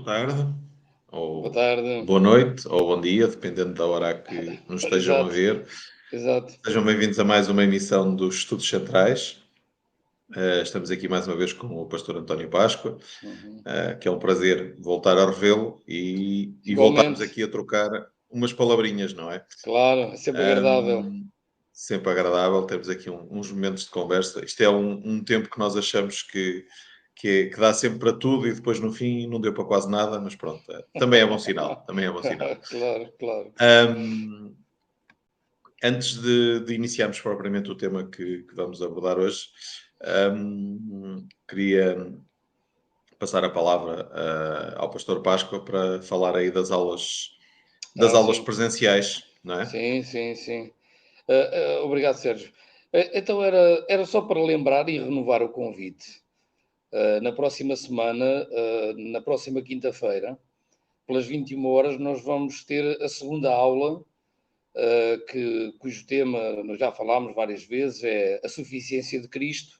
tarde, Boa ou tarde. boa noite, ou bom dia, dependendo da hora a que nos estejam a Exato, ver. exato. Sejam bem-vindos a mais uma emissão dos Estudos Centrais. Estamos aqui mais uma vez com o pastor António Páscoa, Uhum. que é um prazer voltar a revê-lo e voltarmos Igualmente, aqui a trocar umas palavrinhas, não é? claro, é sempre agradável. Ahm, Sempre agradável, temos aqui uns momentos de conversa. Isto é um tempo que nós achamos que dá sempre para tudo e depois no fim não deu para quase nada, mas pronto, também é bom sinal, também é bom sinal. Claro, claro. Ahm, Antes de iniciarmos propriamente o tema que vamos abordar hoje, queria passar a palavra ao pastor Páscoa para falar aí das aulas Sim, presenciais, não é? sim, sim, sim. Obrigado, Sérgio. Então era só para lembrar e renovar o convite. Na próxima semana, na próxima quinta-feira, pelas 21 horas, nós vamos ter a segunda aula, cujo tema nós já falámos várias vezes, é a suficiência de Cristo.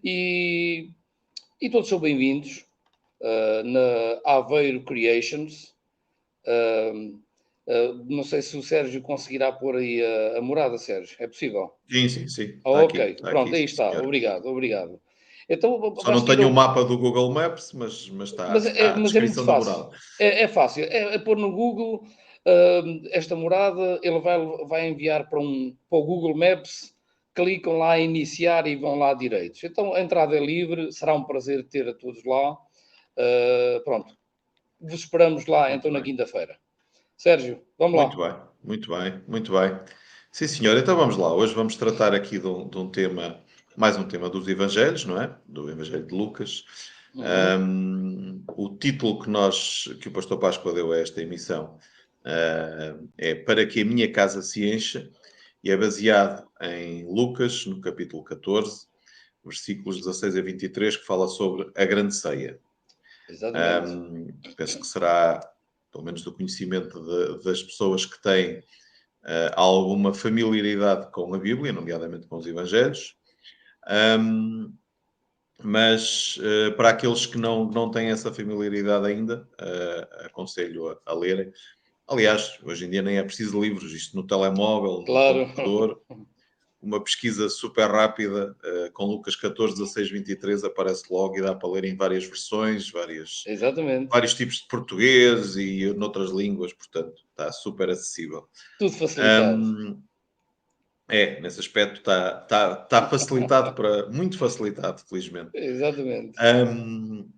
E, e todos são bem-vindos. Na Aveiro Creations. Uh, não sei se o Sérgio conseguirá pôr aí a morada, Sérgio. É possível? Sim, sim, sim, Ok, está aqui, pronto, aí sim, está. senhor. Obrigado, obrigado. Então Só não basta ir tenho o ao. mapa do Google Maps, mas está a Mas é muito descrição da fácil. morada. É fácil. É pôr no Google esta morada, ele vai enviar para o Google Maps, clicam lá em iniciar e vão lá direitos. Então a entrada é livre, será um prazer ter a todos lá. Pronto, vos esperamos lá Muito então na bem, quinta-feira. Sérgio, vamos muito lá. bem, muito bem, muito bem. Sim, senhor, então vamos lá. Hoje vamos tratar aqui de um tema, mais um tema dos Evangelhos, não é? Do Evangelho de Lucas. Uhum. O título que o pastor Páscoa deu a esta emissão é Para que a minha casa se encha, e é baseado em Lucas, no capítulo 14, versículos 16 a 23, que fala sobre a grande ceia. Exatamente. Penso que será, pelo menos do conhecimento das pessoas que têm alguma familiaridade com a Bíblia, nomeadamente com os Evangelhos. Um, mas para aqueles que não têm essa familiaridade ainda, aconselho a lerem. Aliás, hoje em dia nem é preciso livros, isto no telemóvel, no Claro. computador, uma pesquisa super rápida com Lucas 14, 16, 23 aparece logo e dá para ler em várias versões, Exatamente. vários tipos de português e noutras línguas, portanto está super acessível. Tudo facilitado. Um, Nesse aspecto está facilitado muito facilitado, felizmente. Exatamente. Um,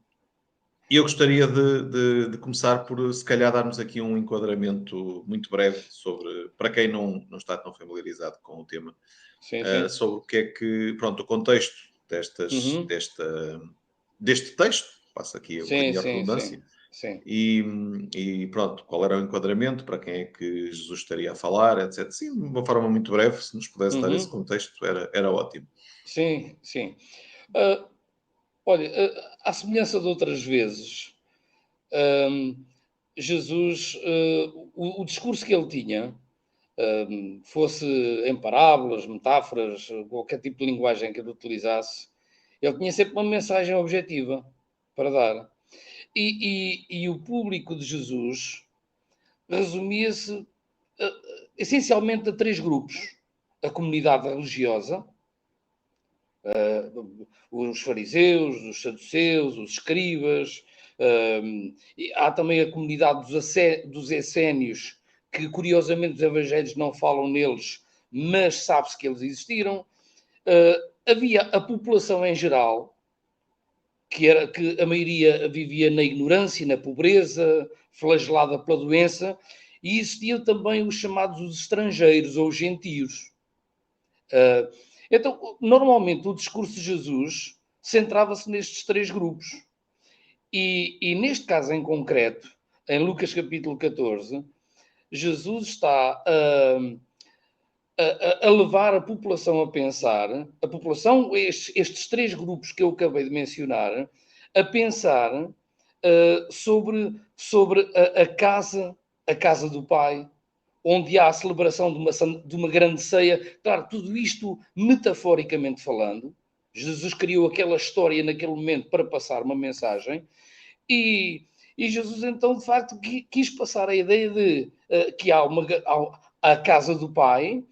E eu gostaria de começar por, se calhar, darmos aqui um enquadramento muito breve sobre, para quem não está tão familiarizado com o tema, Sim, sim. sobre o que é que, pronto, o contexto Uhum. deste texto, passa aqui um Sim, bocadinho a sim, redundância, sim. Sim. e pronto, qual era o enquadramento, para quem é que Jesus estaria a falar, etc. Sim, de uma forma muito breve, se nos pudesse dar esse Uhum. contexto, era ótimo. Sim, sim. Ah, olha, à semelhança de outras vezes, hum, Jesus, o discurso que ele tinha, fosse em parábolas, metáforas, qualquer tipo de linguagem que ele utilizasse, ele tinha sempre uma mensagem objetiva para dar. E o público de Jesus resumia-se essencialmente a três grupos: a comunidade religiosa, os fariseus, os saduceus, os escribas, e há também a comunidade dos essénios, que curiosamente os evangelhos não falam neles, mas sabe-se que eles existiram. Havia a população em geral, que a maioria vivia na ignorância, na pobreza, flagelada pela doença, e existiam também os chamados os estrangeiros ou os gentios. Uh, então, normalmente o discurso de Jesus centrava-se nestes três grupos. E neste caso em concreto, em Lucas capítulo 14, Jesus está a levar a população a pensar, a população, estes três grupos que eu acabei de mencionar, a pensar sobre a casa do Pai, onde há a celebração de uma grande ceia. Claro, tudo isto metaforicamente falando. Jesus criou aquela história naquele momento para passar uma mensagem. E, E Jesus, então, de facto, quis passar a ideia de que há a casa do Pai,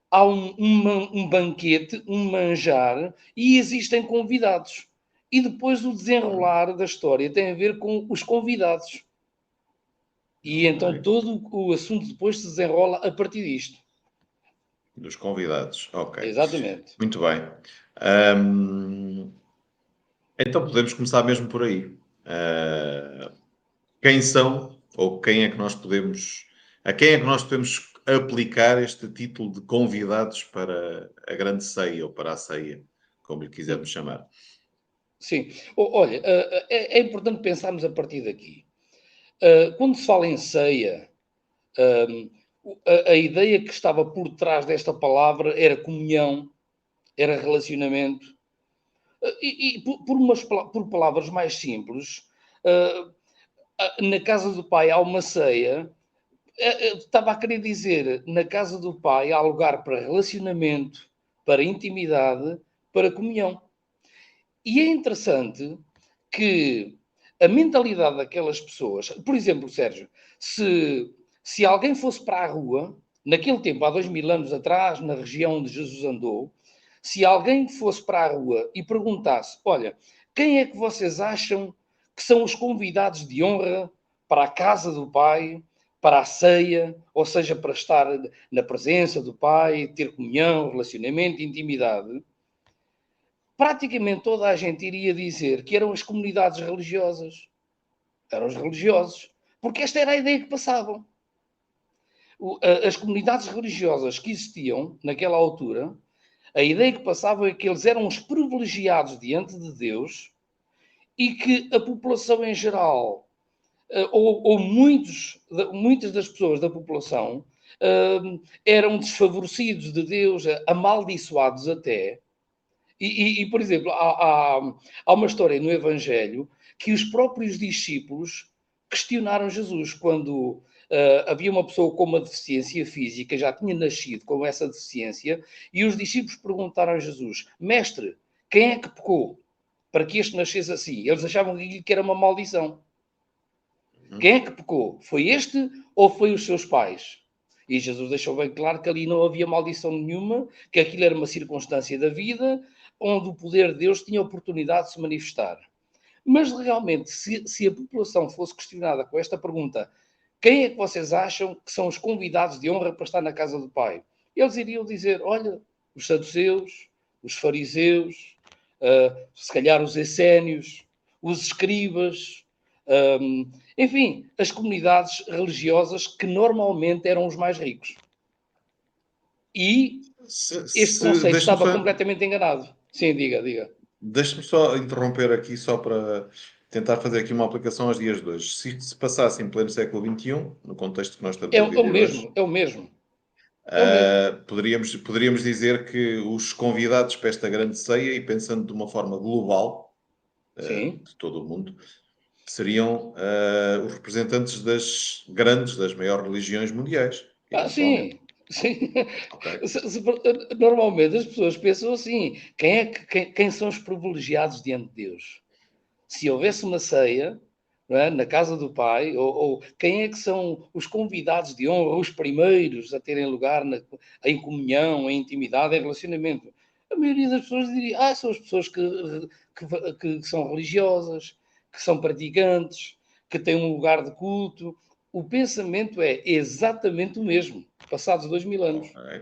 há um banquete, um manjar, e existem convidados. E depois o desenrolar da história tem a ver com os convidados. E então Ok. todo o assunto depois se desenrola a partir disto. Dos convidados. Ok. Exatamente. Muito bem. Ahm, então podemos começar mesmo por aí. Quem são, ou quem é que nós podemos, a quem é que nós podemos aplicar este título de convidados para a grande ceia ou para a ceia, como lhe quisermos chamar? Sim. Olha, é importante pensarmos a partir daqui. Quando se fala em ceia, hum, a ideia que estava por trás desta palavra era comunhão, era relacionamento. E por palavras mais simples, uh, na casa do Pai há uma ceia. Estava a querer dizer, na casa do Pai há lugar para relacionamento, para intimidade, para comunhão. E é interessante que a mentalidade daquelas pessoas, por exemplo, Sérgio, se alguém fosse para a rua, naquele tempo, há 2000 anos atrás, na região onde Jesus andou, se alguém fosse para a rua e perguntasse: olha, quem é que vocês acham que são os convidados de honra para a casa do Pai, para a ceia, ou seja, para estar na presença do Pai, ter comunhão, relacionamento, intimidade? Praticamente toda a gente iria dizer que eram as comunidades religiosas. Eram os religiosos. Porque esta era a ideia que passavam. As comunidades religiosas que existiam naquela altura, a ideia que passavam é que eles eram os privilegiados diante de Deus e que a população em geral, ou muitas das pessoas da população, eram desfavorecidos de Deus, amaldiçoados até. Por exemplo, há uma história no Evangelho que os próprios discípulos questionaram Jesus quando havia uma pessoa com uma deficiência física, já tinha nascido com essa deficiência, e os discípulos perguntaram a Jesus: Mestre, quem é que pecou para que este nascesse assim? Eles achavam que era uma maldição. Quem é que pecou? Foi este ou foi os seus pais? E Jesus deixou bem claro que ali não havia maldição nenhuma, que aquilo era uma circunstância da vida onde o poder de Deus tinha oportunidade de se manifestar. Mas realmente, se a população fosse questionada com esta pergunta: quem é que vocês acham que são os convidados de honra para estar na casa do Pai? Eles iriam dizer: olha, os saduceus, os fariseus, se calhar os essénios, os escribas, enfim, as comunidades religiosas que normalmente eram os mais ricos. E este conceito Deixe-me estava só, completamente enganado. Sim, diga, diga. deixe-me só interromper aqui, só para tentar fazer aqui uma aplicação aos dias de hoje. Se isto se passasse em pleno século XXI, no contexto que nós estamos É, a é o viver hoje, mesmo, é o mesmo, é o mesmo. poderíamos dizer que os convidados para esta grande ceia, e pensando de uma forma global, Sim. de todo o mundo, seriam os representantes das maiores religiões mundiais, eventualmente. Sim, sim. Ok? Normalmente as pessoas pensam assim: quem são os privilegiados diante de Deus? Se houvesse uma ceia, não é, na casa do Pai, ou quem é que são os convidados de honra, os primeiros a terem lugar em comunhão, em intimidade, em relacionamento? A maioria das pessoas diria: são as pessoas que são religiosas, que são praticantes, que têm um lugar de culto. O pensamento é exatamente o mesmo, passados 2000 anos. Ok.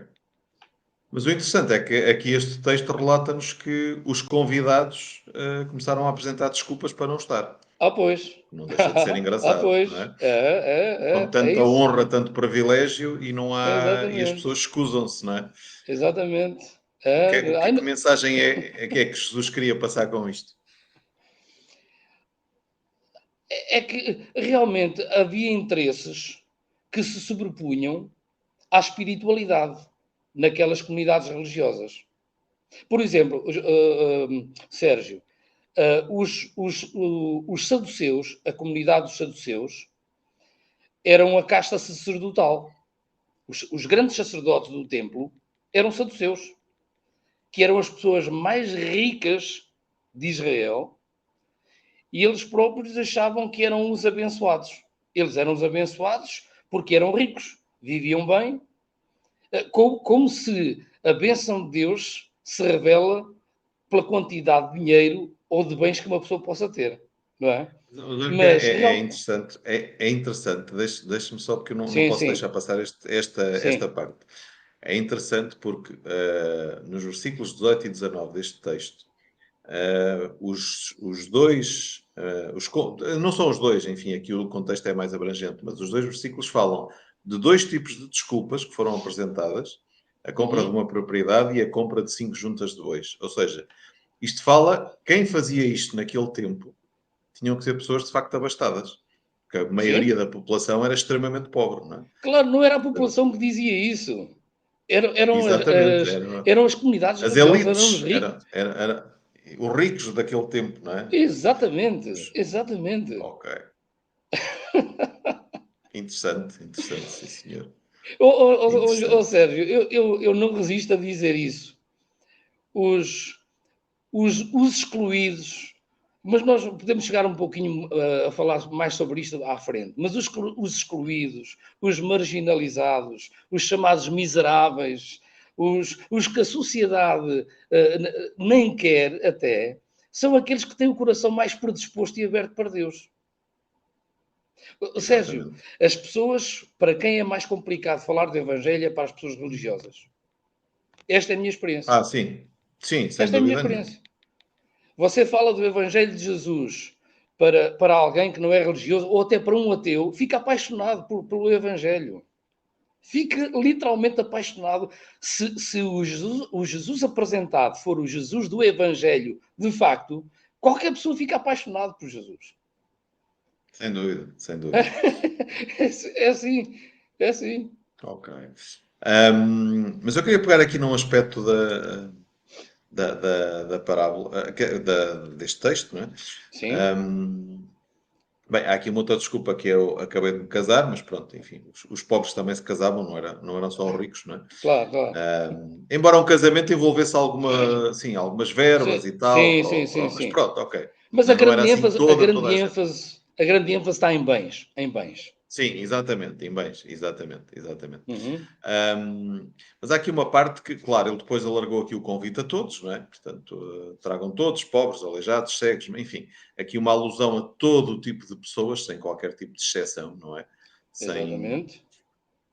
Mas o interessante é que aqui este texto relata-nos que os convidados começaram a apresentar desculpas para não estar. Pois. Não deixa de ser engraçado, não Pois. é? É, Com é, é tanta isso. honra, tanto privilégio e não há e as Exatamente. pessoas escusam-se, não é? Exatamente. Que mensagem é que Jesus queria passar com isto? É que realmente havia interesses que se sobrepunham à espiritualidade naquelas comunidades religiosas. Por exemplo, Sérgio, os saduceus, a comunidade dos saduceus, eram a casta sacerdotal. Os grandes sacerdotes do templo eram saduceus, que eram as pessoas mais ricas de Israel. e eles próprios achavam que eram os abençoados. Eles eram os abençoados porque eram ricos, viviam bem, como se a bênção de Deus se revela pela quantidade de dinheiro ou de bens que uma pessoa possa ter, não é? Olha que Mas, é interessante, é interessante. Deixe-me só, porque eu não sim, posso deixar sim, passar esta sim. parte. É interessante porque nos versículos 18 e 19 deste texto, os dois, não são os dois, enfim, aqui o contexto é mais abrangente, mas os dois versículos falam de dois tipos de desculpas que foram apresentadas: a compra de Uhum. uma propriedade e a compra de 5 juntas de bois. Ou seja, isto fala, quem fazia isto naquele tempo tinham que ser pessoas de facto abastadas, porque a maioria Sim, da população era extremamente pobre, não é? claro, não era a população que dizia isso. Eram Exatamente, eram eram as comunidades as religiosas, eram os elites, ricos. os ricos daquele tempo, não é? Exatamente, exatamente. Ok, interessante, interessante, sim senhor. Ó Interessante. Sérgio, eu não resisto a dizer isso. Os, os excluídos, mas nós podemos chegar um pouquinho a falar mais sobre isto à frente, mas os excluídos, os marginalizados, os chamados miseráveis, os que a sociedade nem quer até, são aqueles que têm o coração mais predisposto e aberto para Deus. Sérgio, Exatamente. as pessoas para quem é mais complicado falar do Evangelho é para as pessoas religiosas. Esta é a minha experiência. Sim. Sim, sem Esta é a minha dúvida nenhuma. experiência. Você fala do Evangelho de Jesus para alguém que não é religioso, ou até para um ateu, fica apaixonado pelo Evangelho. Fica literalmente apaixonado. Se o Jesus apresentado for o Jesus do Evangelho, de facto, qualquer pessoa fica apaixonado por Jesus. Sem dúvida, sem dúvida. É assim, é assim. Ok. Mas eu queria pegar aqui num aspecto da parábola, deste texto, não é? Sim, Bem, há aqui uma outra desculpa que eu acabei de me casar, mas pronto, enfim, os pobres também se casavam, não eram só os ricos, não é? claro, claro. Embora um casamento envolvesse algumas verbas Sim, e tal, sim, sim, sim, mas sim. pronto, ok. Mas Não era assim toda a gente. a grande ênfase está em bens, em bens. Sim, exatamente, em bens, exatamente, exatamente. Uhum. Mas há aqui uma parte que, claro, ele depois alargou aqui o convite a todos, não é? Portanto, tragam todos, pobres, aleijados, cegos, enfim, aqui uma alusão a todo o tipo de pessoas, sem qualquer tipo de exceção, não é? Sem, Exatamente.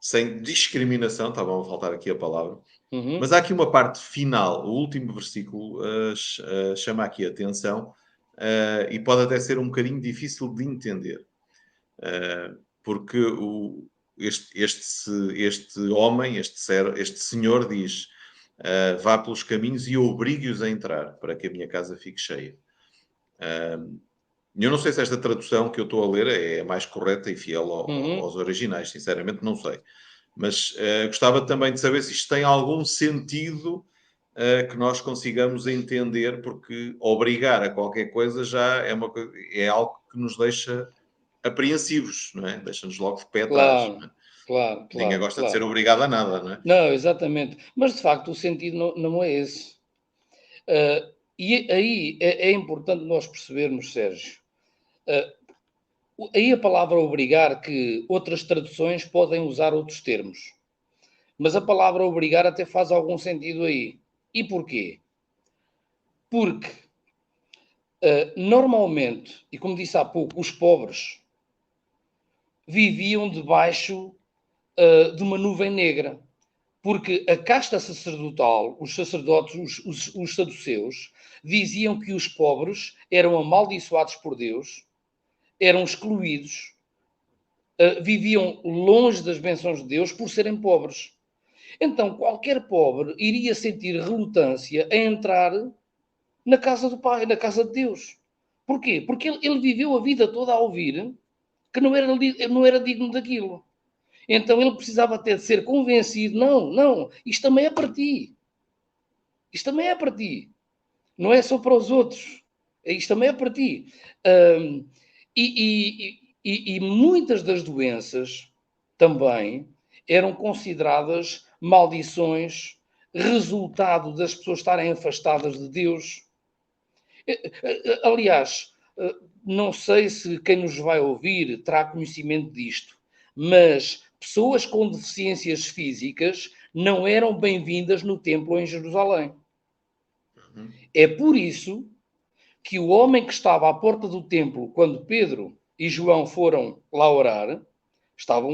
sem discriminação, estava a faltar aqui a palavra. Mas Uhum. há aqui uma parte final, o último versículo chama aqui a atenção e pode até ser um bocadinho difícil de entender. Porque este homem, este senhor diz: vá pelos caminhos e obrigue-os a entrar, para que a minha casa fique cheia. Eu não sei se esta tradução que eu estou a ler é a mais correta e fiel Uhum. aos originais, sinceramente não sei. Mas gostava também de saber se isto tem algum sentido que nós consigamos entender, porque obrigar a qualquer coisa já é algo que nos deixa apreensivos, não é? Deixa-nos logo de pé atrás. Claro, Não é? claro, Ninguém claro, gosta de ser claro. obrigado a nada, não é? Não, exatamente. Mas de facto o sentido não é esse. E aí é importante nós percebermos, Sérgio, ah, aí a palavra obrigar, que outras traduções podem usar outros termos, mas a palavra obrigar até faz algum sentido aí. E porquê? Porque normalmente, e como disse há pouco, os pobres viviam debaixo de uma nuvem negra. Porque a casta sacerdotal, os sacerdotes, os saduceus, diziam que os pobres eram amaldiçoados por Deus, eram excluídos, viviam longe das bênçãos de Deus por serem pobres. Então, qualquer pobre iria sentir relutância em entrar na casa do Pai, na casa de Deus. Porquê? Porque ele viveu a vida toda a ouvir que não era digno daquilo. Então ele precisava até de ser convencido: não, não, isto também é para ti. Isto também é para ti. Não é só para os outros. Isto também é para ti. Um, e muitas das doenças também eram consideradas maldições, resultado das pessoas estarem afastadas de Deus. Aliás, não sei se quem nos vai ouvir terá conhecimento disto, mas pessoas com deficiências físicas não eram bem-vindas no templo em Jerusalém. É por isso que o homem que estava à porta do templo, quando Pedro e João foram lá orar, estava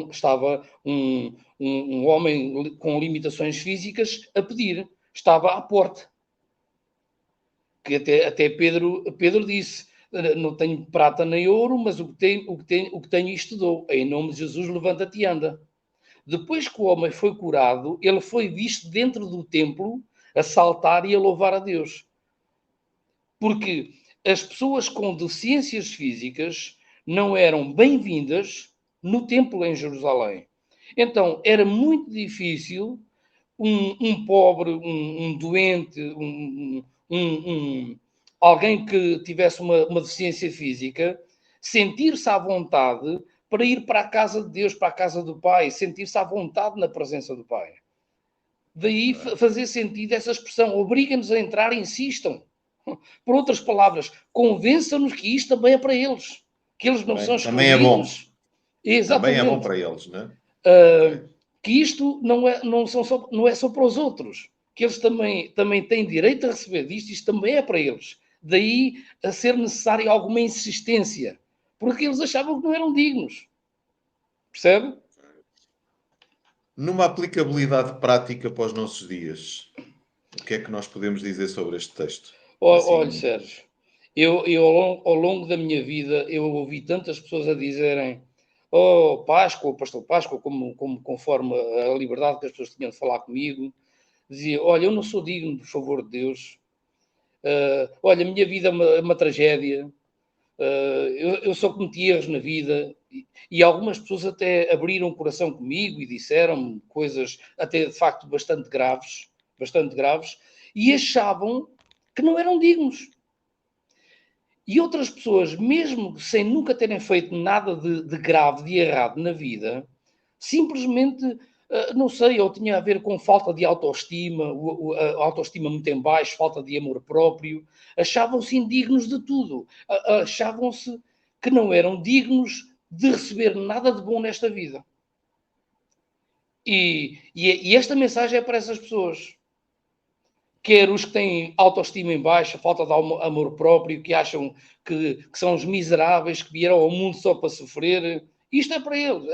um homem com limitações físicas a pedir, estava à porta. Que até Pedro disse: não tenho prata nem ouro, mas o que tenho isto dou. Em nome de Jesus, levanta-te e anda. Depois que o homem foi curado, ele foi visto dentro do templo a saltar e a louvar a Deus. Porque as pessoas com deficiências físicas não eram bem-vindas no templo em Jerusalém. Então, era muito difícil um pobre, um doente, alguém que tivesse uma deficiência física, sentir-se à vontade para ir para a casa de Deus, para a casa do Pai, sentir-se à vontade na presença do Pai. Daí fazer sentido essa expressão, obriguem-nos a entrar e insistam. Por outras palavras, convençam-nos que isto também é para eles, que eles não são Também é bom. excluídos. Também é bom Exatamente. para eles, não é? Que isto não é só para os outros, que eles também têm direito a receber disto, isto também é para eles. Daí a ser necessária alguma insistência, porque eles achavam que não eram dignos. Percebe? Numa aplicabilidade prática para os nossos dias, o que é que nós podemos dizer sobre este texto? Olha, Assim, Sérgio, eu ao longo da minha vida, eu ouvi tantas pessoas a dizerem: oh, Páscoa, pastor Páscoa, conforme a liberdade que as pessoas tinham de falar comigo, dizia: olha, eu não sou digno do favor de Deus. Olha, a minha vida é uma tragédia. Eu só cometi erros na vida. E algumas pessoas até abriram o coração comigo e disseram coisas até de facto bastante graves, e achavam que não eram dignos. E outras pessoas, mesmo sem nunca terem feito nada de grave, de errado na vida, simplesmente, não sei, ou tinha a ver com falta de autoestima, a autoestima muito em baixo, falta de amor próprio, achavam-se indignos de tudo, achavam-se que não eram dignos de receber nada de bom nesta vida. E esta mensagem é para essas pessoas. Quer os que têm autoestima em baixa, falta de amor próprio, que acham que são os miseráveis, que vieram ao mundo só para sofrer. Isto é para eles.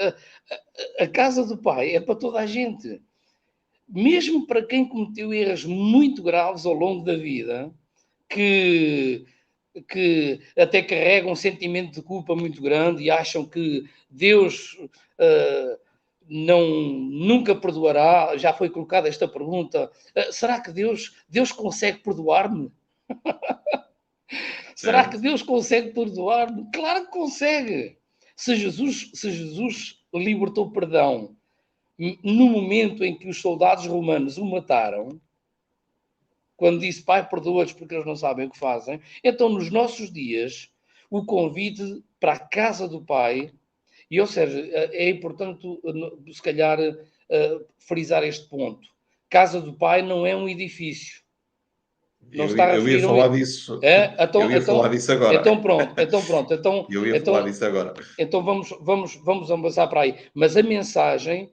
A casa do Pai é para toda a gente. Mesmo para quem cometeu erros muito graves ao longo da vida, que, que até carregam um sentimento de culpa muito grande e acham que Deus nunca perdoará. Já foi colocada esta pergunta: será que Deus consegue perdoar-me? Será que Deus consegue perdoar-me? Claro que consegue. Se Jesus libertou perdão no momento em que os soldados romanos o mataram, quando disse: Pai, perdoa-os porque eles não sabem o que fazem, então nos nossos dias o convite para a casa do Pai. E, ou seja, é importante, se calhar, frisar este ponto. Casa do Pai não é um edifício. Não se está a eu ia referir a um... falar disso. É? Eu ia falar disso agora. Então pronto. Eu ia falar disso agora. Então vamos avançar para aí. Mas a mensagem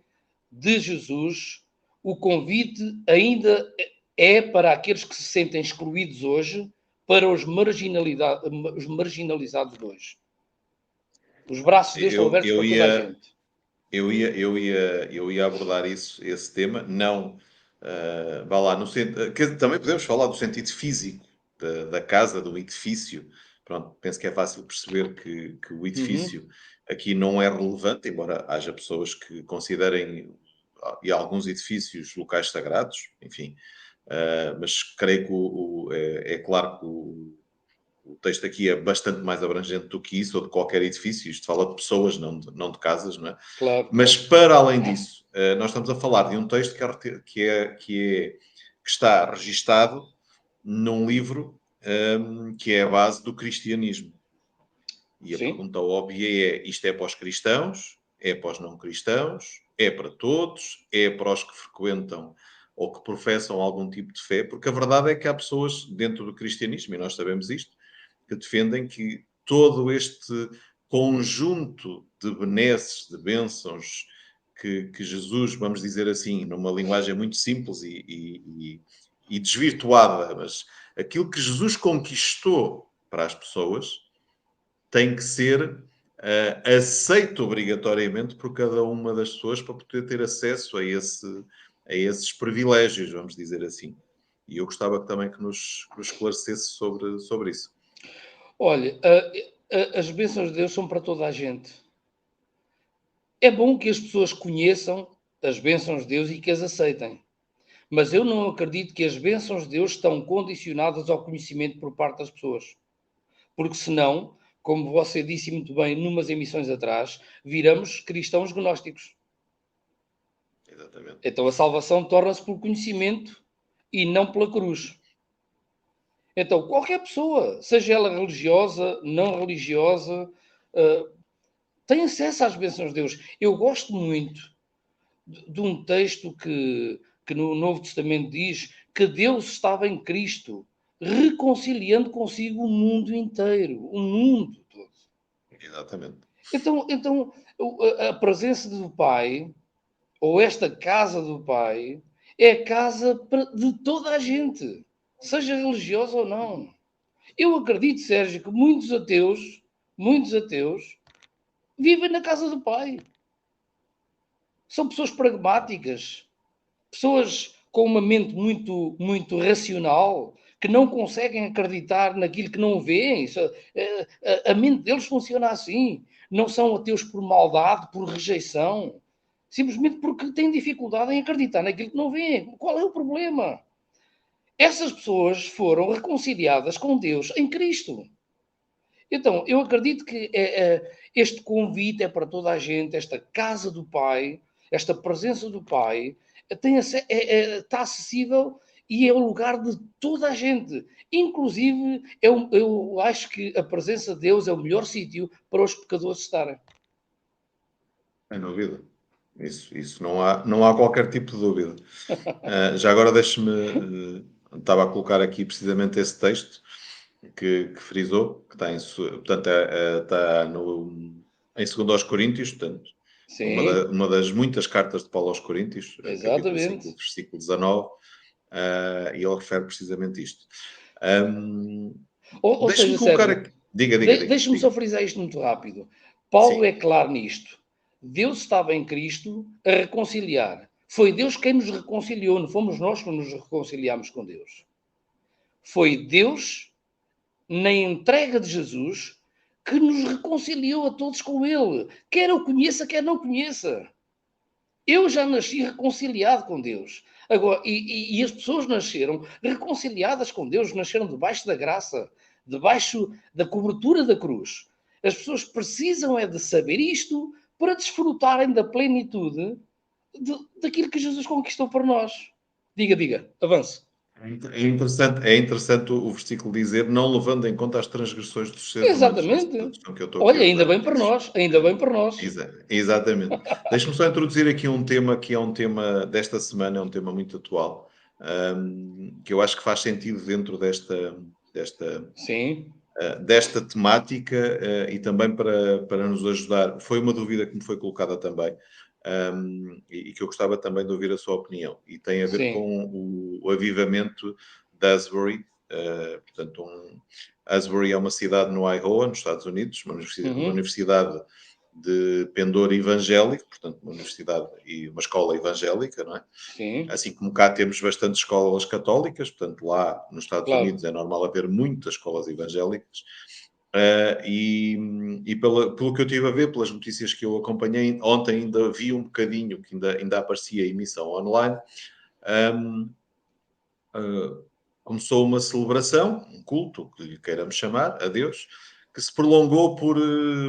de Jesus, o convite ainda é para aqueles que se sentem excluídos hoje, para os marginalizados de hoje. Os braços de Deus estão abertos para toda a gente. Eu ia abordar esse tema, não, vá lá, no sentido, que também podemos falar do sentido físico da casa, do edifício. Pronto, penso que é fácil perceber que o edifício aqui não é relevante, embora haja pessoas que considerem e alguns edifícios locais sagrados, enfim, mas creio que é claro que o texto aqui é bastante mais abrangente do que isso, ou de qualquer edifício. Isto fala de pessoas, não de casas, não é? Claro. Mas, para além disso, nós estamos a falar de um texto que está registado num livro que é a base do cristianismo. E a pergunta óbvia é: isto é para os cristãos? É para os não cristãos? É para todos? É para os que frequentam ou que professam algum tipo de fé? Porque a verdade é que há pessoas dentro do cristianismo, e nós sabemos isto, que defendem que todo este conjunto de benesses, de bênçãos que Jesus, vamos dizer assim, numa linguagem muito simples e desvirtuada, mas aquilo que Jesus conquistou para as pessoas tem que ser aceito obrigatoriamente por cada uma das pessoas para poder ter acesso a esses privilégios, vamos dizer assim. E eu gostava também que nos esclarecesse sobre isso. Olha, as bênçãos de Deus são para toda a gente. É bom que as pessoas conheçam as bênçãos de Deus e que as aceitem. Mas eu não acredito que as bênçãos de Deus estão condicionadas ao conhecimento por parte das pessoas. Porque senão, como você disse muito bem numas emissões atrás, viramos cristãos gnósticos. Exatamente. Então a salvação torna-se por conhecimento e não pela cruz. Então, qualquer pessoa, seja ela religiosa, não religiosa, tem acesso às bênçãos de Deus. Eu gosto muito de um texto que no Novo Testamento diz que Deus estava em Cristo, reconciliando consigo o mundo inteiro, o mundo todo. Exatamente. Então a presença do Pai, ou esta casa do Pai, é a casa de toda a gente, seja religiosa ou não. Eu acredito, Sérgio, que muitos ateus, vivem na casa do Pai. São pessoas pragmáticas, pessoas com uma mente muito racional, que não conseguem acreditar naquilo que não veem. A mente deles funciona assim. Não são ateus por maldade, por rejeição, simplesmente porque têm dificuldade em acreditar naquilo que não veem. Qual é o problema? Essas pessoas foram reconciliadas com Deus em Cristo. Então, eu acredito que este convite é para toda a gente, esta casa do Pai, esta presença do Pai, está acessível e é o lugar de toda a gente. Inclusive, eu acho que a presença de Deus é o melhor sítio para os pecadores estarem. Sem dúvida. Isso não há qualquer tipo de dúvida. Já agora deixe-me. Estava a colocar aqui precisamente esse texto que frisou, que está portanto, está em 2 aos Coríntios, portanto, Sim, uma das muitas cartas de Paulo aos Coríntios, capítulo 5, exatamente. versículo 19, e ele refere precisamente isto. Um, Ou Deixe-me seja, colocar Sérgio, aqui. Diga, deixa-me só diga. frisar isto muito rápido. Paulo Sim, é claro nisto. Deus estava em Cristo a reconciliar. Foi Deus quem nos reconciliou, não fomos nós que nos reconciliámos com Deus. Foi Deus, na entrega de Jesus, que nos reconciliou a todos com Ele. Quer eu conheça, quer não conheça. Eu já nasci reconciliado com Deus. Agora, e as pessoas nasceram reconciliadas com Deus, nasceram debaixo da graça, debaixo da cobertura da cruz. As pessoas precisam é de saber isto para desfrutarem da plenitude daquilo que Jesus conquistou por nós. Diga, avance. é interessante o versículo dizer, não levando em conta as transgressões dos seres humanos, nessa Exatamente. tradução que eu estou aqui Olha, a ainda usar. bem para nós, ainda bem para nós. Exatamente. Deixa-me só introduzir aqui um tema que é um tema desta semana, é um tema muito atual, que eu acho que faz sentido dentro desta, Sim, desta temática e também para nos ajudar. Foi uma dúvida que me foi colocada também e que eu gostava também de ouvir a sua opinião. E tem a ver sim. com o avivamento de Asbury. Portanto, Asbury é uma cidade no Iowa, nos Estados Unidos, uma Uhum, universidade de pendor evangélico, portanto, uma universidade e uma escola evangélica, não é? sim, Assim como cá temos bastantes escolas católicas, portanto, lá nos Estados Unidos claro. é normal haver muitas escolas evangélicas. Pelo que eu estive a ver, pelas notícias que eu acompanhei, ontem ainda vi um bocadinho que ainda aparecia a emissão online. Um, Começou uma celebração, um culto, que lhe queiramos chamar, a Deus, que se prolongou por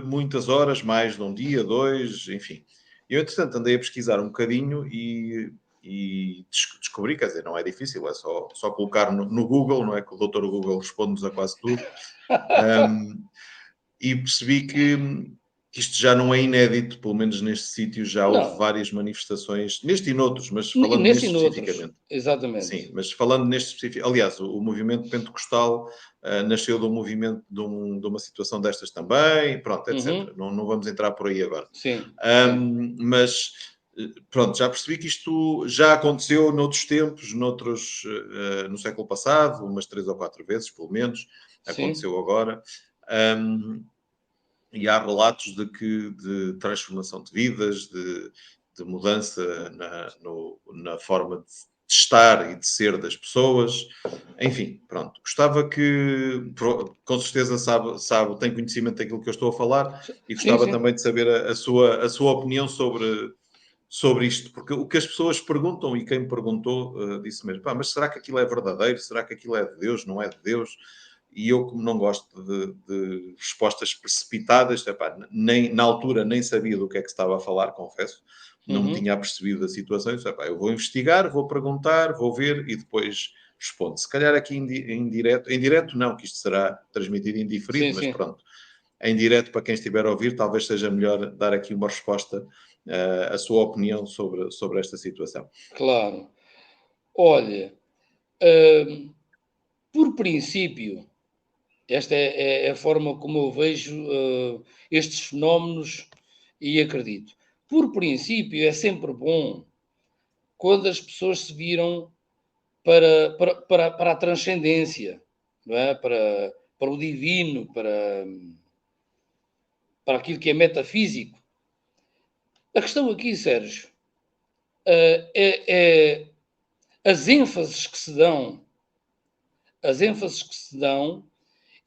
muitas horas, mais de um dia, dois, enfim. Eu, entretanto, andei a pesquisar um bocadinho e descobri, quer dizer, não é difícil, é só colocar no Google, não é que o doutor Google responde-nos a quase tudo, um, e percebi que que isto já não é inédito, pelo menos neste sítio já houve Não, várias manifestações, neste e noutros, mas falando nesse neste e noutros, especificamente. exatamente. Sim, mas falando neste específico, aliás, o movimento pentecostal nasceu de um movimento, de uma situação destas também, pronto, etc. Uhum, Não vamos entrar por aí agora. sim, sim, Mas, pronto, já percebi que isto já aconteceu noutros tempos, no século passado, umas 3 ou 4 vezes, pelo menos, sim, aconteceu agora. Um, e há relatos de transformação de vidas, de mudança na forma de estar e de ser das pessoas. Enfim, pronto. Gostava que, com certeza sabe, tem conhecimento daquilo que eu estou a falar e sim, gostava sim. também de saber a sua opinião sobre isto, porque o que as pessoas perguntam, e quem me perguntou disse mesmo, pá, mas será que aquilo é verdadeiro? Será que aquilo é de Deus? Não é de Deus? E eu, como não gosto de respostas precipitadas, epá, nem, na altura nem sabia do que é que se estava a falar, confesso, não me Uhum, tinha apercebido da situação, disse, epá, eu vou investigar, vou perguntar, vou ver e depois respondo. Se calhar aqui em direto não, que isto será transmitido em diferido, sim, mas sim, pronto, em direto para quem estiver a ouvir, talvez seja melhor dar aqui uma resposta, a sua opinião sobre esta situação. claro. Olha, hum, por princípio, esta é a forma como eu vejo estes fenómenos e acredito. Por princípio, é sempre bom quando as pessoas se viram para a transcendência, não é? Para o divino, para aquilo que é metafísico. A questão aqui, Sérgio, é as ênfases que se dão, as ênfases que se dão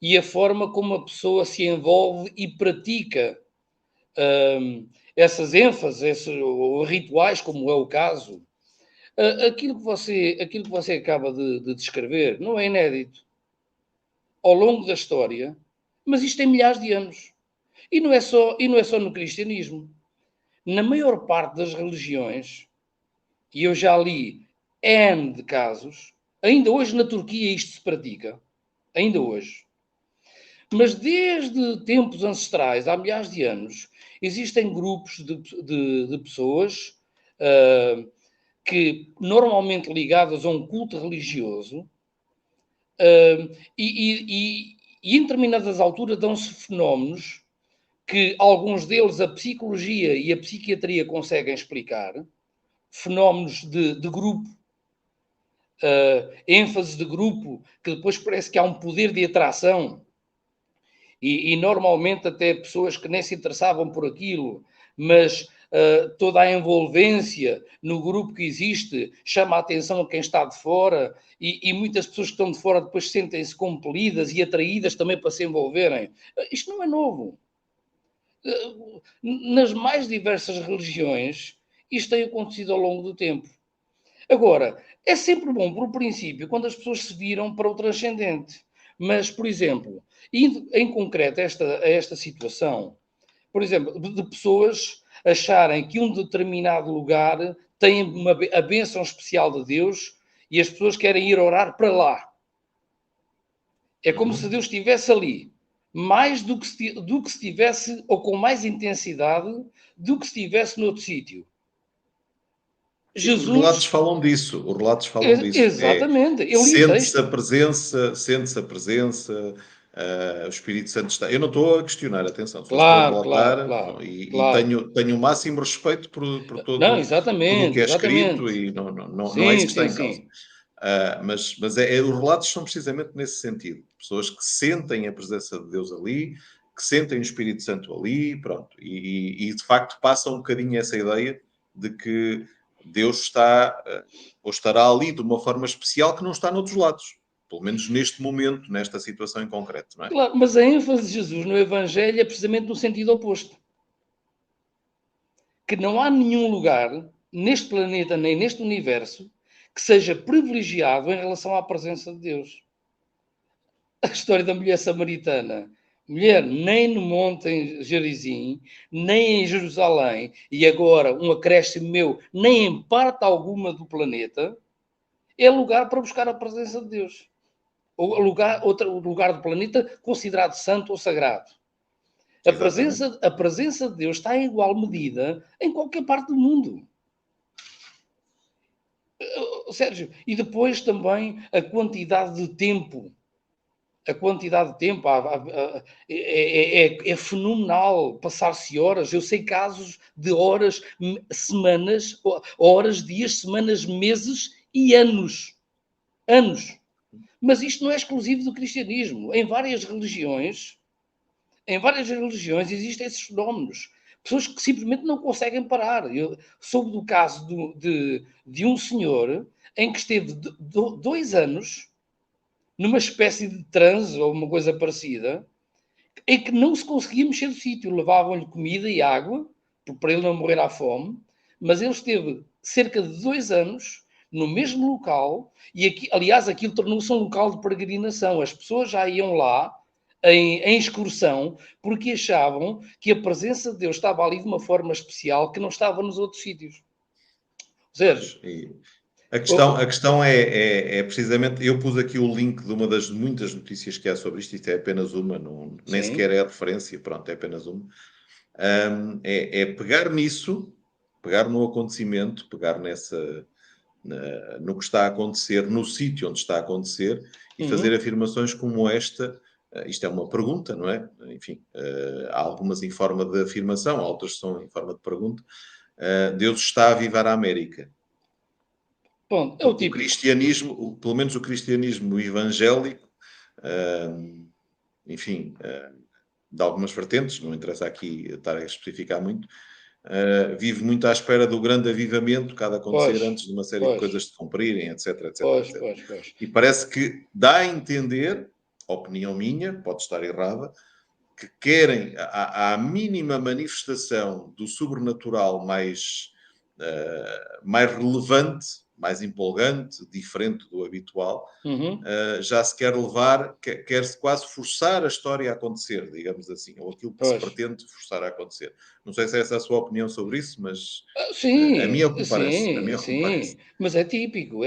e a forma como a pessoa se envolve e pratica essas ênfases, esses ou rituais, como é o caso. Aquilo que você acaba de descrever não é inédito ao longo da história, mas isto tem milhares de anos. E não é só no cristianismo. Na maior parte das religiões, e eu já li N de casos, ainda hoje na Turquia isto se pratica, ainda hoje. Mas desde tempos ancestrais, há milhares de anos, existem grupos de pessoas ah, que normalmente ligadas a um culto religioso, e em determinadas alturas dão-se fenómenos que alguns deles a psicologia e a psiquiatria conseguem explicar, fenómenos de grupo, ênfase de grupo, que depois parece que há um poder de atração, e normalmente até pessoas que nem se interessavam por aquilo, mas toda a envolvência no grupo que existe chama a atenção a quem está de fora, e muitas pessoas que estão de fora depois sentem-se compelidas e atraídas também para se envolverem. Isto não é novo. Nas mais diversas religiões, isto tem acontecido ao longo do tempo. Agora, é sempre bom, por princípio, quando as pessoas se viram para o transcendente. Mas, por exemplo, indo em concreto a esta situação, por exemplo, de pessoas acharem que um determinado lugar tem a bênção especial de Deus e as pessoas querem ir orar para lá. É como se Uhum. Deus estivesse ali, mais do que se estivesse, ou com mais intensidade, do que se estivesse noutro sítio. Sim, os relatos Jesus, falam disso, os relatos falam disso. exatamente, eu li o Sente-se a texto. presença, sente-se a presença, o Espírito Santo está. Eu não estou a questionar, atenção, só estou a Claro, claro, relatar claro, e claro. tenho o máximo respeito por Não, tudo o que exatamente, é escrito exatamente. e não é isso Sim, que está sim, em causa. sim. Mas os relatos são precisamente nesse sentido. Pessoas que sentem a presença de Deus ali, que sentem o Espírito Santo ali, pronto. E de facto passa um bocadinho essa ideia de que Deus está ou estará ali de uma forma especial que não está noutros lados. Pelo menos neste momento, nesta situação em concreto, não é? Claro, mas a ênfase de Jesus no Evangelho é precisamente no sentido oposto. Que não há nenhum lugar neste planeta nem neste universo que seja privilegiado em relação à presença de Deus. A história da mulher samaritana. Mulher, nem no monte em Gerizim, nem em Jerusalém, e agora um acréscimo meu, nem em parte alguma do planeta, é lugar para buscar a presença de Deus. Ou lugar do planeta considerado santo ou sagrado. Exatamente. A presença de Deus está em igual medida em qualquer parte do mundo. Sérgio, e depois também a quantidade de tempo é fenomenal, passar-se horas. Eu sei casos de horas, semanas, horas, dias, semanas, meses e anos. Anos. Mas isto não é exclusivo do cristianismo. Em várias religiões existem esses fenómenos. Pessoas que simplesmente não conseguem parar. Eu soube do caso de um senhor em que esteve 2 anos numa espécie de transe ou uma coisa parecida, em que não se conseguia mexer do sítio. Levavam-lhe comida e água, para ele não morrer à fome, mas ele esteve cerca de 2 anos no mesmo local, e aqui, aliás, aquilo tornou-se um local de peregrinação. As pessoas já iam lá em excursão, porque achavam que a presença de Deus estava ali de uma forma especial que não estava nos outros sítios. Ou seja, Pois, e a questão é precisamente, eu pus aqui o link de uma das muitas notícias que há sobre isto, isto é apenas uma, não, nem sequer sim, é referência, pronto, é apenas uma. É pegar nisso, pegar no acontecimento, pegar no que está a acontecer, no sítio onde está a acontecer, e fazer uhum, afirmações como esta. Isto é uma pergunta, não é? Enfim, há algumas em forma de afirmação, outras são em forma de pergunta. Deus está a avivar a América. pronto, é o Porque o típico. cristianismo, pelo menos o cristianismo evangélico, enfim, de algumas vertentes, não interessa aqui estar a especificar muito, vive muito à espera do grande avivamento que há de Pois, acontecer antes de uma série de pois, coisas se cumprirem, etc, etc, pois, etc. pois, pois. E parece que dá a entender, opinião minha, pode estar errada, que querem a mínima manifestação do sobrenatural mais relevante, mais empolgante, diferente do habitual, Uhum. já se quer levar, quer-se quase forçar a história a acontecer, digamos assim, ou aquilo que se Pois. pretende forçar a acontecer. Não sei se é essa a sua opinião sobre isso, mas a mim é o que Sim, me parece. A mim sim, é o que me parece. sim, mas é típico,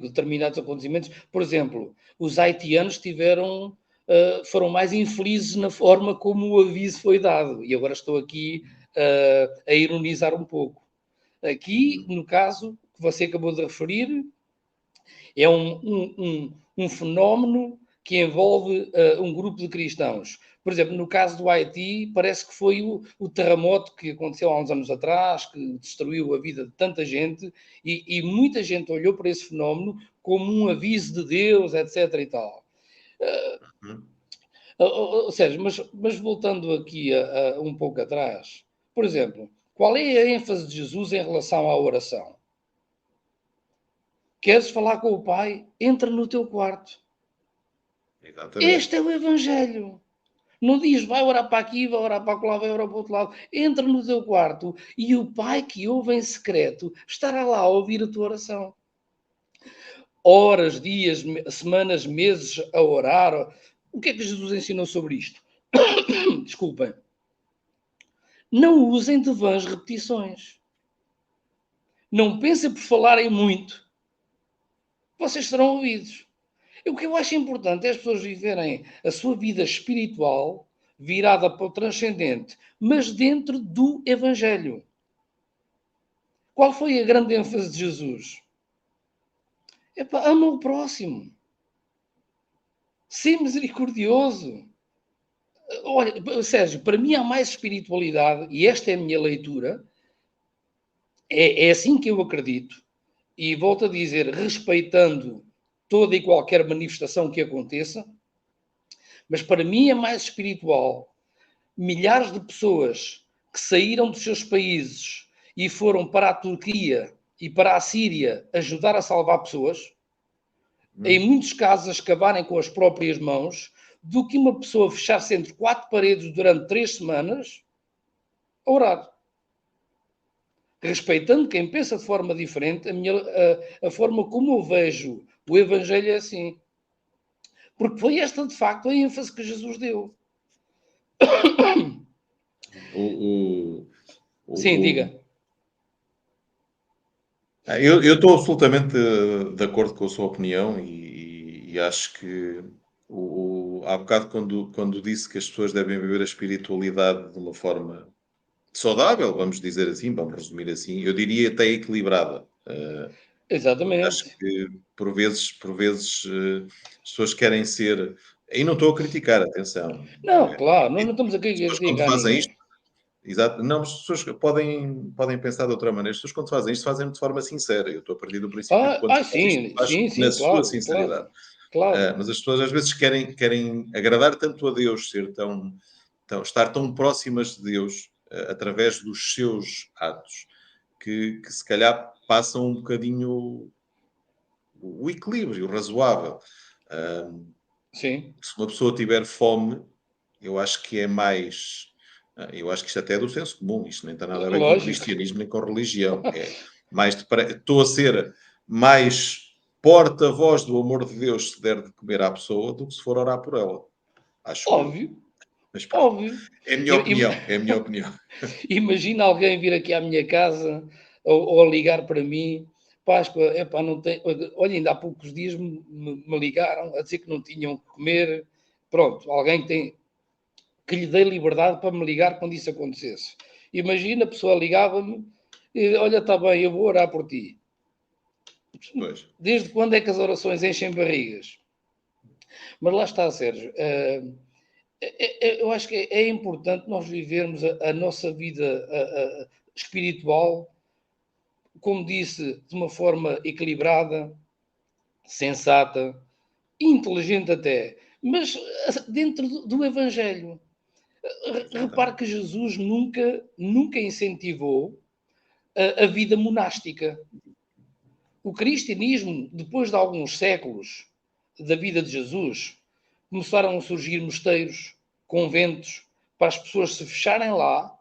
determinados acontecimentos. Por exemplo, os haitianos foram mais infelizes na forma como o aviso foi dado, e agora estou aqui, a ironizar um pouco. Aqui, Uhum. no caso que você acabou de referir, é um fenómeno que envolve um grupo de cristãos. Por exemplo, no caso do Haiti, parece que foi o terremoto que aconteceu há uns anos atrás, que destruiu a vida de tanta gente, e muita gente olhou para esse fenómeno como um aviso de Deus, etc. e tal. Uhum. Ou seja, mas voltando aqui a um pouco atrás, por exemplo, qual é a ênfase de Jesus em relação à oração? Queres falar com o Pai? Entra no teu quarto. Exatamente. Este é o Evangelho. Não diz vai orar para aqui, vai orar para lá, vai orar para o outro lado. Entra no teu quarto e o Pai que ouve em secreto estará lá a ouvir a tua oração. Horas, dias, semanas, meses a orar. O que é que Jesus ensinou sobre isto? Desculpem. Não usem de vãs repetições. Não pensem por falarem muito, vocês serão ouvidos. O que eu acho importante é as pessoas viverem a sua vida espiritual virada para o transcendente, mas dentro do Evangelho. Qual foi a grande ênfase de Jesus? Epá, ama o próximo. Ser misericordioso. Olha, Sérgio, para mim há mais espiritualidade, e esta é a minha leitura, é assim que eu acredito, e volto a dizer, respeitando toda e qualquer manifestação que aconteça, mas para mim é mais espiritual milhares de pessoas que saíram dos seus países e foram para a Turquia e para a Síria ajudar a salvar pessoas, em Uhum. muitos casos a escavarem com as próprias mãos, do que uma pessoa fechar-se entre quatro paredes durante 3 semanas a orar. Respeitando quem pensa de forma diferente, a forma como eu vejo o Evangelho é assim. Porque foi esta, de facto, a ênfase que Jesus deu. O, o, Sim, o, diga. o- eu estou absolutamente de acordo com a sua opinião e acho que há bocado, quando disse que as pessoas devem viver a espiritualidade de uma forma saudável, vamos dizer assim, vamos resumir assim, eu diria até equilibrada. Porque acho Exatamente. que por vezes, as pessoas querem ser. E não estou a criticar, atenção. Não, claro, nós não estamos aqui As a pessoas quando criticar fazem ninguém. isto, exato, não, as pessoas podem pensar de outra maneira. As pessoas quando fazem isto, fazem de forma sincera. Eu estou a partir do princípio que quando se faz isto, Sim, faz sim, na sim, sua claro, claro, sinceridade. claro. Mas as pessoas às vezes querem agradar tanto a Deus, estar tão próximas de Deus, através dos seus atos, que se calhar passam um bocadinho o equilíbrio razoável. Ah, Sim, Se uma pessoa tiver fome, eu acho que é mais. Eu acho que isto até é do senso comum, isto nem tem nada a ver com lógico. cristianismo nem com religião. É mais estou a ser mais porta-voz do amor de Deus se der de comer à pessoa do que se for orar por ela. Acho eu. Óbvio, Mas pronto. óbvio. É a minha I- im- opinião. É a minha opinião. Imagina alguém vir aqui à minha casa ou ligar para mim. Páscoa, epá, não tem. Olha, ainda há poucos dias me ligaram a dizer que não tinham que comer. Pronto, alguém que lhe dei liberdade para me ligar quando isso acontecesse. Imagina, a pessoa ligava-me e olha, está bem, eu vou orar por ti. Pois. Desde quando é que as orações enchem barrigas? Mas lá está, Sérgio. Eu acho que é importante nós vivermos a nossa vida espiritual, como disse, de uma forma equilibrada, sensata, inteligente até, mas dentro do Evangelho. Repare Exatamente. que Jesus nunca incentivou a vida monástica. O cristianismo, depois de alguns séculos da vida de Jesus, começaram a surgir mosteiros, conventos, para as pessoas se fecharem lá,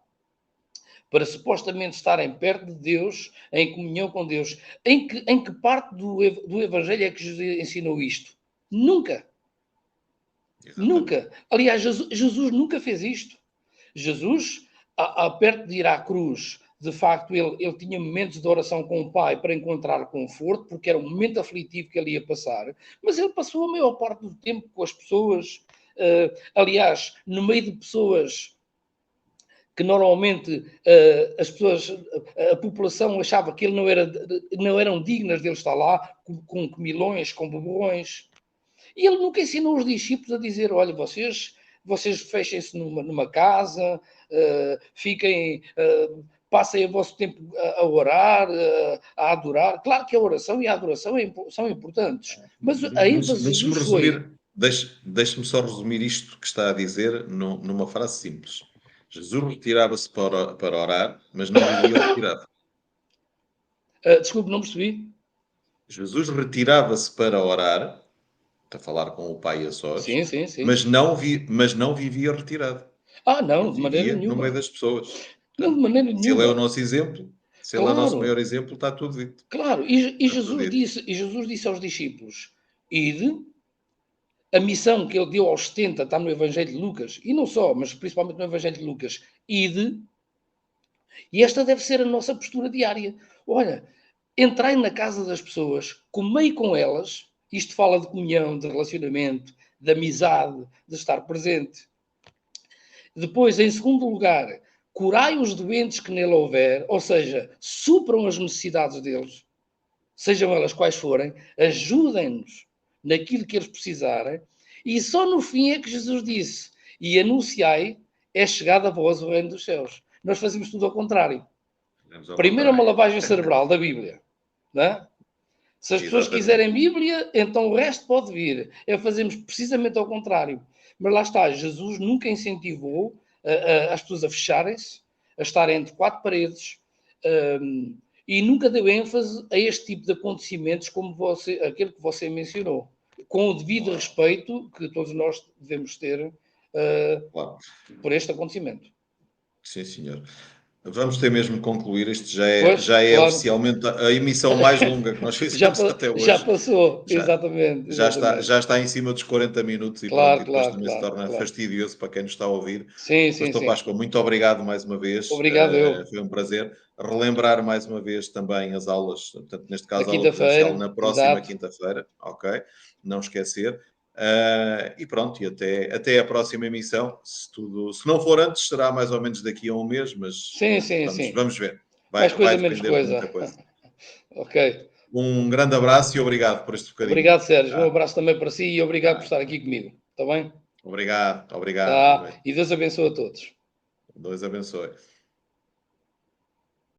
para supostamente estarem perto de Deus, em comunhão com Deus. Em que parte do Evangelho é que Jesus ensinou isto? Nunca. Exatamente. Nunca. Aliás, Jesus nunca fez isto. Jesus, perto de ir à cruz, de facto, ele tinha momentos de oração com o Pai para encontrar conforto, porque era um momento aflitivo que ele ia passar, mas ele passou a maior parte do tempo com as pessoas. Aliás, no meio de pessoas que normalmente a população achava que ele não eram dignas de ele estar lá, com comilões, com beberrões. E ele nunca ensinou os discípulos a dizer: olha, vocês fechem-se numa casa, fiquem, passem o vosso tempo a orar, a adorar. Claro que a oração e a adoração são importantes, mas a ênfase de Deixe-me Jesus foi. resumir, deixe-me só resumir isto que está a dizer numa frase simples. Jesus retirava-se para orar, mas não vivia retirado. Desculpe, não percebi. Jesus retirava-se para orar, a falar com o Pai a sós, Sim, sim, mas sim. não vivia retirado. Ele Não, de maneira vivia no meio nenhuma. das pessoas. Não, de Portanto, maneira se ele é o nenhuma. nosso exemplo, se ele é o nosso Claro, maior exemplo, está tudo dito. claro. E Está tudo dito. Jesus disse aos discípulos: ide. A missão que ele deu aos 70 está no Evangelho de Lucas, e não só, mas principalmente no Evangelho de Lucas: ide. E esta deve ser a nossa postura diária. Olha, entrai na casa das pessoas, comei com elas. Isto fala de comunhão, de relacionamento, de amizade, de estar presente. Depois, em segundo lugar, curai os doentes que nele houver, ou seja, supram as necessidades deles, sejam elas quais forem, ajudem-nos naquilo que eles precisarem. E só no fim é que Jesus disse: e anunciai, é chegado a vós o reino dos céus. Nós fazemos tudo ao contrário. Vamos ao Primeiro é uma contrário. lavagem cerebral da Bíblia. Não é? Se as pessoas Exatamente. quiserem Bíblia, então o resto pode vir. É fazermos precisamente ao contrário. Mas lá está, Jesus nunca incentivou as pessoas a fecharem-se, a estarem entre quatro paredes, e nunca deu ênfase a este tipo de acontecimentos como aquele que você mencionou, com o devido Claro, respeito que todos nós devemos ter claro. por este acontecimento. Sim, senhor. Vamos ter mesmo que concluir. Isto Pois, já é claro, oficialmente a emissão mais longa que nós fizemos até já hoje. passou, Já, exatamente, já exatamente. está em cima dos 40 minutos e pronto, Claro, e depois claro, também se claro, torna claro. fastidioso para quem nos está a ouvir. Sim, sim, Pastor sim. Páscoa, muito obrigado mais uma vez. Obrigado eu. Foi um prazer relembrar mais uma vez também as aulas, portanto, neste Da caso a aula presencial quinta-feira, na próxima exato. quinta-feira, ok? Não esquecer. E pronto, e até a próxima emissão. Se não for antes, será mais ou menos daqui a um mês, mas Sim, sim, sim. vamos ver. Mais Vai coisa, menos depender de coisa. muita coisa. Ok. Um grande abraço e obrigado por este bocadinho. Obrigado, Sérgio. Um Tá? abraço também para si e obrigado por estar aqui comigo. Está bem? Obrigado. Boa Tá. noite. E Deus abençoe a todos. Deus abençoe.